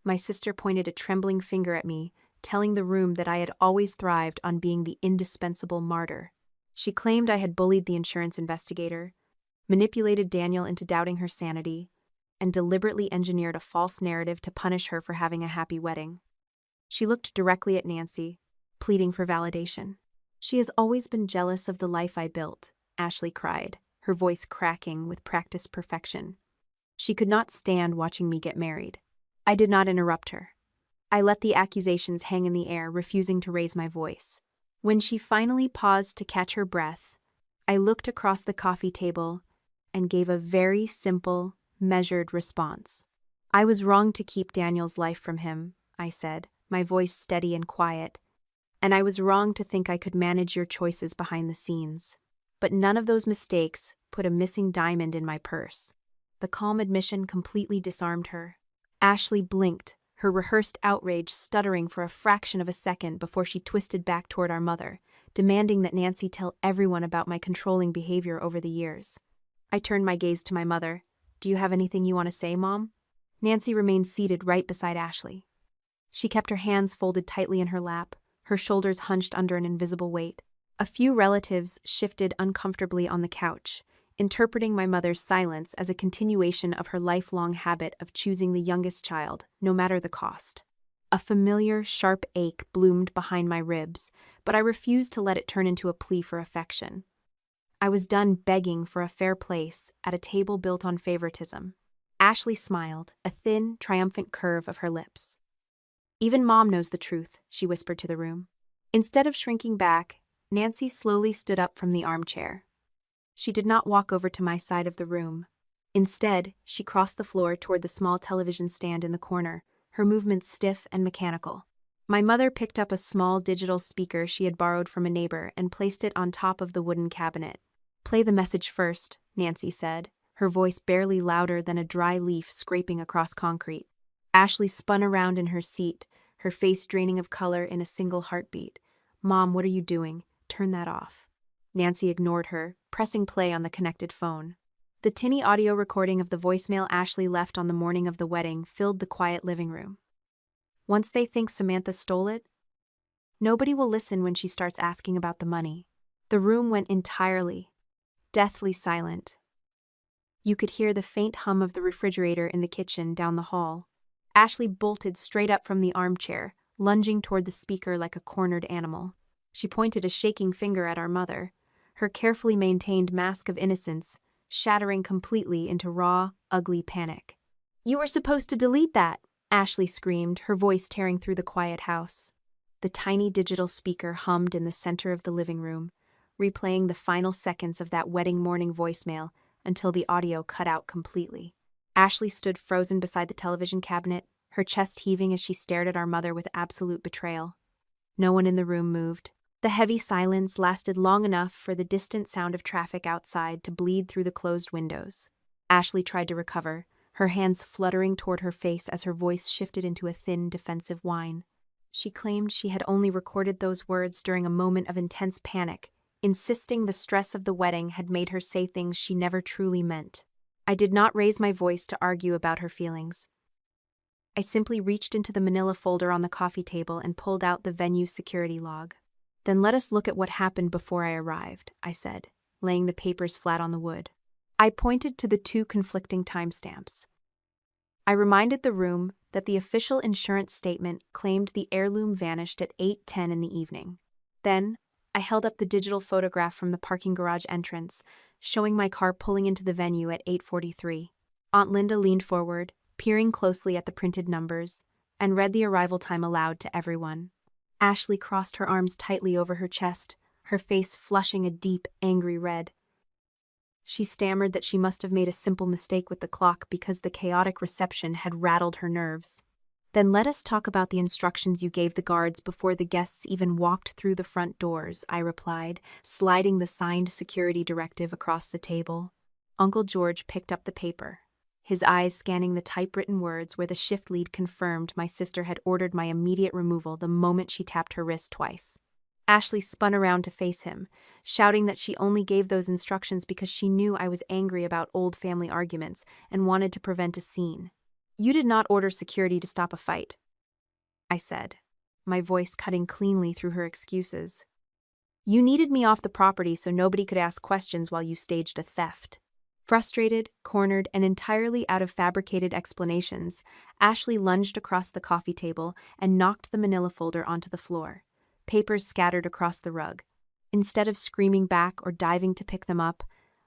My sister pointed a trembling finger at me, telling the room that I had always thrived on being the indispensable martyr. She claimed I had bullied the insurance investigator, manipulated Daniel into doubting her sanity, and deliberately engineered a false narrative to punish her for having a happy wedding. She looked directly at Nancy, pleading for validation. "She has always been jealous of the life I built," Ashley cried, her voice cracking with practiced perfection. She could not stand watching me get married. I did not interrupt her. I let the accusations hang in the air, refusing to raise my voice. When she finally paused to catch her breath, I looked across the coffee table and gave a very simple, measured response. "I was wrong to keep Daniel's life from him," I said, my voice steady and quiet, "and I was wrong to think I could manage your choices behind the scenes. But none of those mistakes put a missing diamond in my purse." The calm admission completely disarmed her. Ashley blinked, her rehearsed outrage stuttering for a fraction of a second before she twisted back toward our mother, demanding that Nancy tell everyone about my controlling behavior over the years. I turned my gaze to my mother. "Do you have anything you want to say, Mom?" Nancy remained seated right beside Ashley. She kept her hands folded tightly in her lap, her shoulders hunched under an invisible weight. A few relatives shifted uncomfortably on the couch, interpreting my mother's silence as a continuation of her lifelong habit of choosing the youngest child, no matter the cost. A familiar, sharp ache bloomed behind my ribs, but I refused to let it turn into a plea for affection. I was done begging for a fair place at a table built on favoritism. Ashley smiled, a thin, triumphant curve of her lips. "Even Mom knows the truth," she whispered to the room. Instead of shrinking back, Nancy slowly stood up from the armchair. She did not walk over to my side of the room. Instead, she crossed the floor toward the small television stand in the corner, her movements stiff and mechanical. My mother picked up a small digital speaker she had borrowed from a neighbor and placed it on top of the wooden cabinet. "Play the message first," Nancy said, her voice barely louder than a dry leaf scraping across concrete. Ashley spun around in her seat, her face draining of color in a single heartbeat. "Mom, what are you doing? Turn that off." Nancy ignored her, pressing play on the connected phone. The tinny audio recording of the voicemail Ashley left on the morning of the wedding filled the quiet living room. "Once they think Samantha stole it, nobody will listen when she starts asking about the money." The room went entirely, deathly silent. You could hear the faint hum of the refrigerator in the kitchen down the hall. Ashley bolted straight up from the armchair, lunging toward the speaker like a cornered animal. She pointed a shaking finger at our mother, her carefully maintained mask of innocence shattering completely into raw, ugly panic. "You were supposed to delete that," Ashley screamed, her voice tearing through the quiet house. The tiny digital speaker hummed in the center of the living room, replaying the final seconds of that wedding morning voicemail until the audio cut out completely. Ashley stood frozen beside the television cabinet, her chest heaving as she stared at our mother with absolute betrayal. No one in the room moved. The heavy silence lasted long enough for the distant sound of traffic outside to bleed through the closed windows. Ashley tried to recover, her hands fluttering toward her face as her voice shifted into a thin, defensive whine. She claimed she had only recorded those words during a moment of intense panic, insisting the stress of the wedding had made her say things she never truly meant. I did not raise my voice to argue about her feelings. I simply reached into the manila folder on the coffee table and pulled out the venue's security log. "Then let us look at what happened before I arrived," I said, laying the papers flat on the wood. I pointed to the 2 conflicting timestamps. I reminded the room that the official insurance statement claimed the heirloom vanished at 8:10 in the evening. Then, I held up the digital photograph from the parking garage entrance, showing my car pulling into the venue at 8:43. Aunt Linda leaned forward, peering closely at the printed numbers, and read the arrival time aloud to everyone. Ashley crossed her arms tightly over her chest, her face flushing a deep, angry red. She stammered that she must have made a simple mistake with the clock because the chaotic reception had rattled her nerves. "Then let us talk about the instructions you gave the guards before the guests even walked through the front doors," I replied, sliding the signed security directive across the table. Uncle George picked up the paper, his eyes scanning the typewritten words where the shift lead confirmed my sister had ordered my immediate removal the moment she tapped her wrist twice. Ashley spun around to face him, shouting that she only gave those instructions because she knew I was angry about old family arguments and wanted to prevent a scene. "You did not order security to stop a fight," I said, my voice cutting cleanly through her excuses. "You needed me off the property so nobody could ask questions while you staged a theft." Frustrated, cornered, and entirely out of fabricated explanations, Ashley lunged across the coffee table and knocked the manila folder onto the floor. Papers scattered across the rug. Instead of screaming back or diving to pick them up,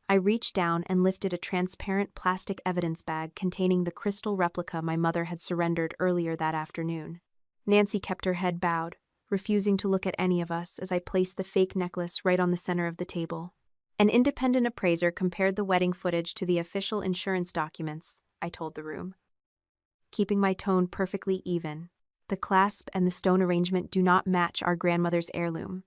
I reached down and lifted a transparent plastic evidence bag containing the crystal replica my mother had surrendered earlier that afternoon. Nancy kept her head bowed, refusing to look at any of us as I placed the fake necklace right on the center of the table. An independent appraiser compared the wedding footage to the official insurance documents, I told the room, keeping my tone perfectly even. "The clasp and the stone arrangement do not match our grandmother's heirloom.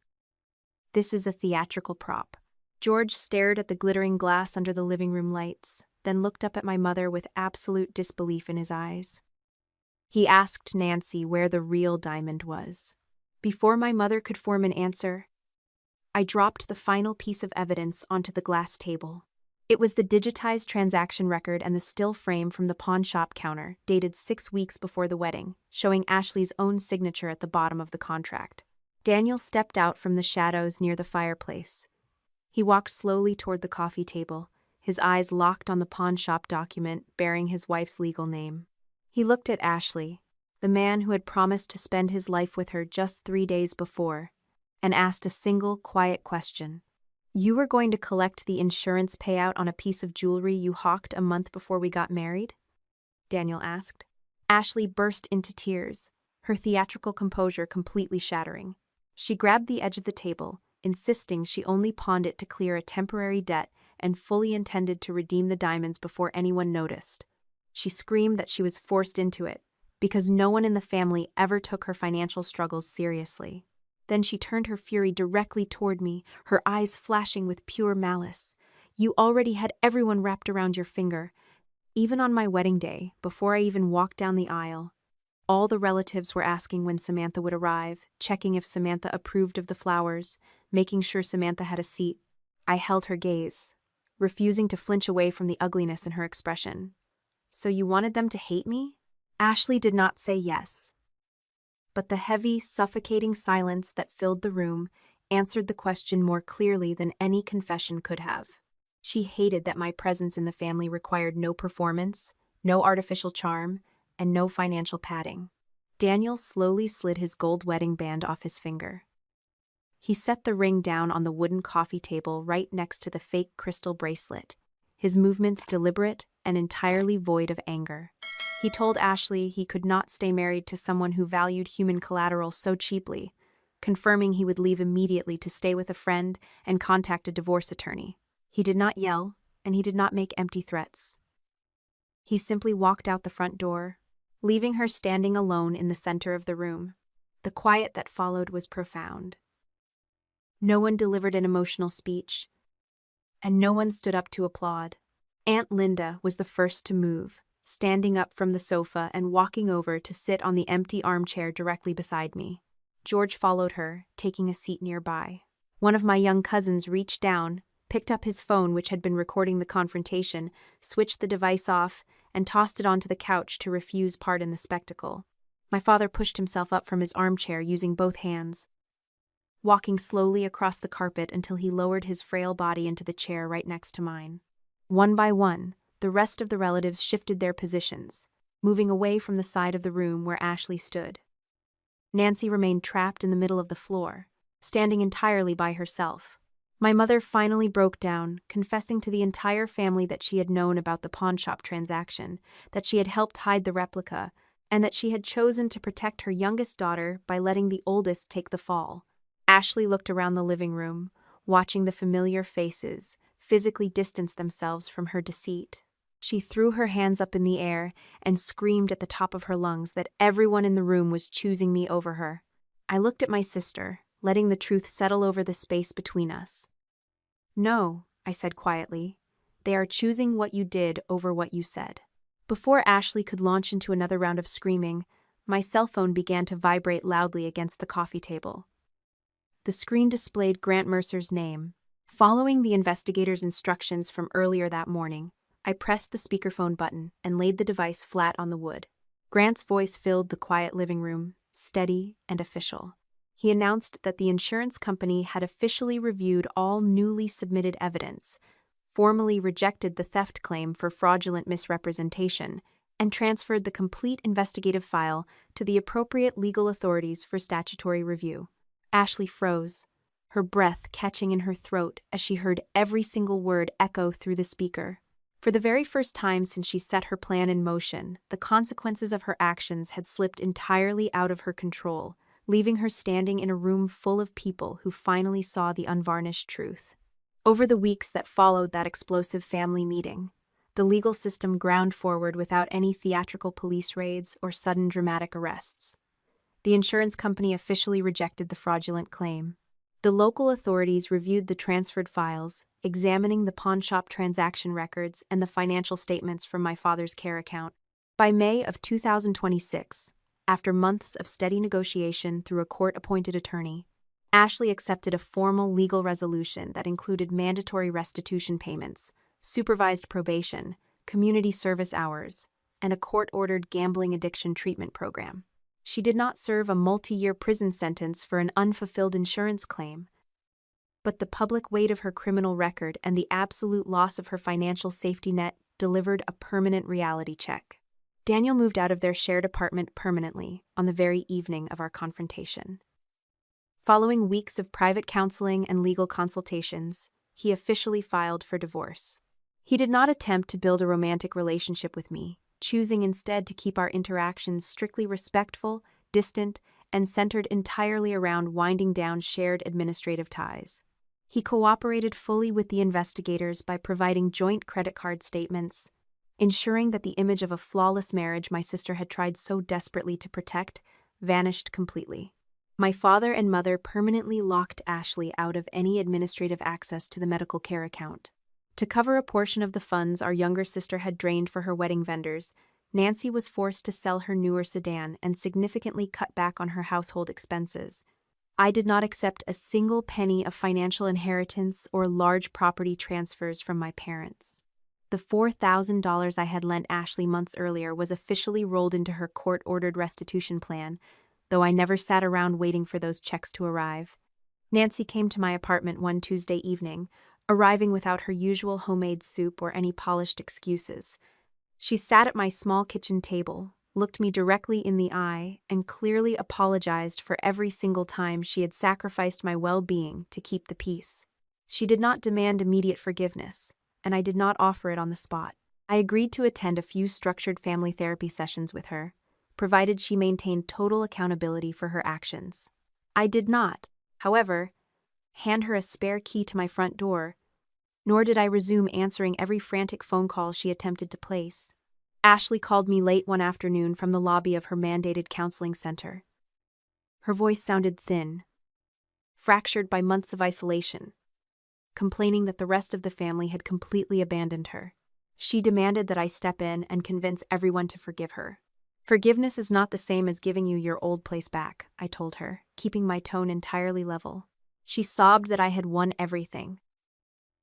This is a theatrical prop." George stared at the glittering glass under the living room lights, then looked up at my mother with absolute disbelief in his eyes. He asked Nancy where the real diamond was. Before my mother could form an answer, I dropped the final piece of evidence onto the glass table. It was the digitized transaction record and the still frame from the pawn shop counter, dated 6 weeks before the wedding, showing Ashley's own signature at the bottom of the contract. Daniel stepped out from the shadows near the fireplace. He walked slowly toward the coffee table, his eyes locked on the pawn shop document bearing his wife's legal name. He looked at Ashley, the man who had promised to spend his life with her just 3 days before, and asked a single, quiet question. "You were going to collect the insurance payout on a piece of jewelry you hawked a month before we got married?" Daniel asked. Ashley burst into tears, her theatrical composure completely shattering. She grabbed the edge of the table, insisting she only pawned it to clear a temporary debt and fully intended to redeem the diamonds before anyone noticed. She screamed that she was forced into it, because no one in the family ever took her financial struggles seriously. Then she turned her fury directly toward me, her eyes flashing with pure malice. "You already had everyone wrapped around your finger. Even on my wedding day, before I even walked down the aisle, all the relatives were asking when Samantha would arrive, checking if Samantha approved of the flowers, making sure Samantha had a seat." I held her gaze, refusing to flinch away from the ugliness in her expression. "So you wanted them to hate me?" Ashley did not say yes, but the heavy, suffocating silence that filled the room answered the question more clearly than any confession could have. She hated that my presence in the family required no performance, no artificial charm, and no financial padding. Daniel slowly slid his gold wedding band off his finger. He set the ring down on the wooden coffee table right next to the fake crystal bracelet, his movements deliberate and entirely void of anger. He told Ashley he could not stay married to someone who valued human collateral so cheaply, confirming he would leave immediately to stay with a friend and contact a divorce attorney. He did not yell, and he did not make empty threats. He simply walked out the front door, leaving her standing alone in the center of the room. The quiet that followed was profound. No one delivered an emotional speech, and no one stood up to applaud. Aunt Linda was the first to move, standing up from the sofa and walking over to sit on the empty armchair directly beside me. George followed her, taking a seat nearby. One of my young cousins reached down, picked up his phone, which had been recording the confrontation, switched the device off, and tossed it onto the couch to refuse part in the spectacle. My father pushed himself up from his armchair using both hands, walking slowly across the carpet until he lowered his frail body into the chair right next to mine. One by one, the rest of the relatives shifted their positions, moving away from the side of the room where Ashley stood. Nancy remained trapped in the middle of the floor, standing entirely by herself. My mother finally broke down, confessing to the entire family that she had known about the pawnshop transaction, that she had helped hide the replica, and that she had chosen to protect her youngest daughter by letting the oldest take the fall. Ashley looked around the living room, watching the familiar faces physically distance themselves from her deceit. She threw her hands up in the air and screamed at the top of her lungs that everyone in the room was choosing me over her. I looked at my sister, letting the truth settle over the space between us. "No," I said quietly. "They are choosing what you did over what you said." Before Ashley could launch into another round of screaming, my cell phone began to vibrate loudly against the coffee table. The screen displayed Grant Mercer's name. Following the investigator's instructions from earlier that morning, I pressed the speakerphone button and laid the device flat on the wood. Grant's voice filled the quiet living room, steady and official. He announced that the insurance company had officially reviewed all newly submitted evidence, formally rejected the theft claim for fraudulent misrepresentation, and transferred the complete investigative file to the appropriate legal authorities for statutory review. Ashley froze, her breath catching in her throat as she heard every single word echo through the speaker. For the very first time since she set her plan in motion, the consequences of her actions had slipped entirely out of her control, leaving her standing in a room full of people who finally saw the unvarnished truth. Over the weeks that followed that explosive family meeting, the legal system ground forward without any theatrical police raids or sudden dramatic arrests. The insurance company officially rejected the fraudulent claim. The local authorities reviewed the transferred files, examining the pawnshop transaction records and the financial statements from my father's care account. By May of 2026, after months of steady negotiation through a court-appointed attorney, Ashley accepted a formal legal resolution that included mandatory restitution payments, supervised probation, community service hours, and a court-ordered gambling addiction treatment program. She did not serve a multi-year prison sentence for an unfulfilled insurance claim, but the public weight of her criminal record and the absolute loss of her financial safety net delivered a permanent reality check. Daniel moved out of their shared apartment permanently on the very evening of our confrontation. Following weeks of private counseling and legal consultations, he officially filed for divorce. He did not attempt to build a romantic relationship with me, choosing instead to keep our interactions strictly respectful, distant, and centered entirely around winding down shared administrative ties. He cooperated fully with the investigators by providing joint credit card statements, ensuring that the image of a flawless marriage my sister had tried so desperately to protect vanished completely. My father and mother permanently locked Ashley out of any administrative access to the medical care account. To cover a portion of the funds our younger sister had drained for her wedding vendors, Nancy was forced to sell her newer sedan and significantly cut back on her household expenses. I did not accept a single penny of financial inheritance or large property transfers from my parents. The $4,000 I had lent Ashley months earlier was officially rolled into her court-ordered restitution plan, though I never sat around waiting for those checks to arrive. Nancy came to my apartment one Tuesday evening, arriving without her usual homemade soup or any polished excuses. She sat at my small kitchen table, looked me directly in the eye, and clearly apologized for every single time she had sacrificed my well-being to keep the peace. She did not demand immediate forgiveness, and I did not offer it on the spot. I agreed to attend a few structured family therapy sessions with her, provided she maintained total accountability for her actions. I did not, however, hand her a spare key to my front door, nor did I resume answering every frantic phone call she attempted to place. Ashley called me late one afternoon from the lobby of her mandated counseling center. Her voice sounded thin, fractured by months of isolation, complaining that the rest of the family had completely abandoned her. She demanded that I step in and convince everyone to forgive her. Forgiveness is not the same as giving you your old place back, I told her, keeping my tone entirely level. She sobbed that I had won everything.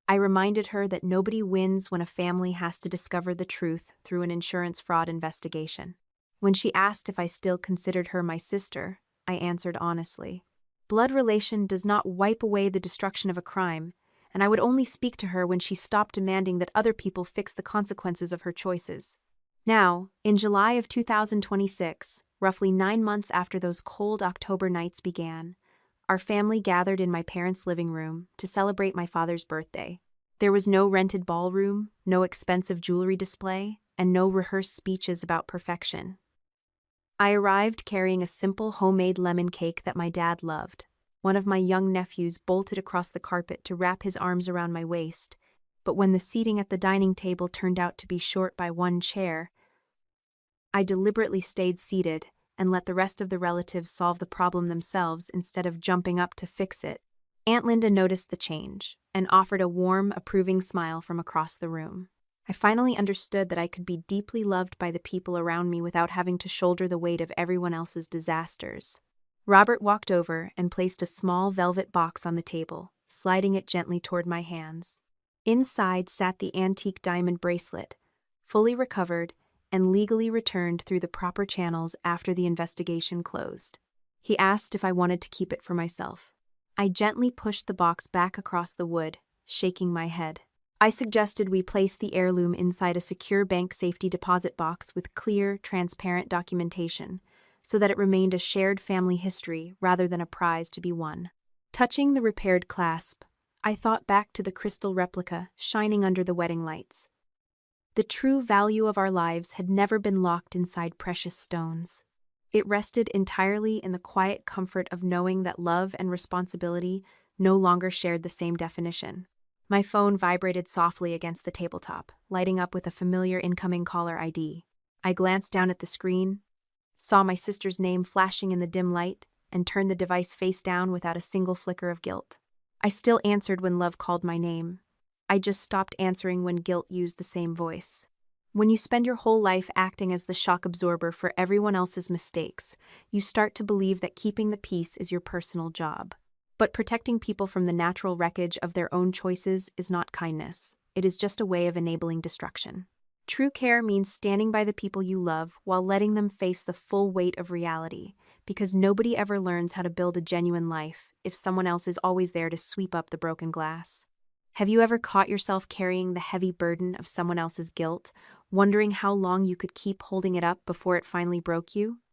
I reminded her that nobody wins when a family has to discover the truth through an insurance fraud investigation. When she asked if I still considered her my sister, I answered honestly. Blood relation does not wipe away the destruction of a crime, and I would only speak to her when she stopped demanding that other people fix the consequences of her choices. Now, in July of 2026, roughly 9 months after those cold October nights began, our family gathered in my parents' living room to celebrate my father's birthday. There was no rented ballroom, no expensive jewelry display, and no rehearsed speeches about perfection. I arrived carrying a simple homemade lemon cake that my dad loved. One of my young nephews bolted across the carpet to wrap his arms around my waist, but when the seating at the dining table turned out to be short by one chair, I deliberately stayed seated and let the rest of the relatives solve the problem themselves instead of jumping up to fix it. Aunt Linda noticed the change and offered a warm, approving smile from across the room. I finally understood that I could be deeply loved by the people around me without having to shoulder the weight of everyone else's disasters. Robert walked over and placed a small velvet box on the table, sliding it gently toward my hands. Inside sat the antique diamond bracelet, fully recovered and legally returned through the proper channels after the investigation closed. He asked if I wanted to keep it for myself. I gently pushed the box back across the wood, shaking my head. I suggested we place the heirloom inside a secure bank safety deposit box with clear, transparent documentation, so that it remained a shared family history rather than a prize to be won. Touching the repaired clasp, I thought back to the crystal replica shining under the wedding lights. The true value of our lives had never been locked inside precious stones. It rested entirely in the quiet comfort of knowing that love and responsibility no longer shared the same definition. My phone vibrated softly against the tabletop, lighting up with a familiar incoming caller ID. I glanced down at the screen, saw my sister's name flashing in the dim light, and turned the device face down without a single flicker of guilt. I still answered when love called my name. I just stopped answering when guilt used the same voice. When you spend your whole life acting as the shock absorber for everyone else's mistakes, you start to believe that keeping the peace is your personal job. But protecting people from the natural wreckage of their own choices is not kindness. It is just a way of enabling destruction. True care means standing by the people you love while letting them face the full weight of reality, because nobody ever learns how to build a genuine life if someone else is always there to sweep up the broken glass. Have you ever caught yourself carrying the heavy burden of someone else's guilt, wondering how long you could keep holding it up before it finally broke you?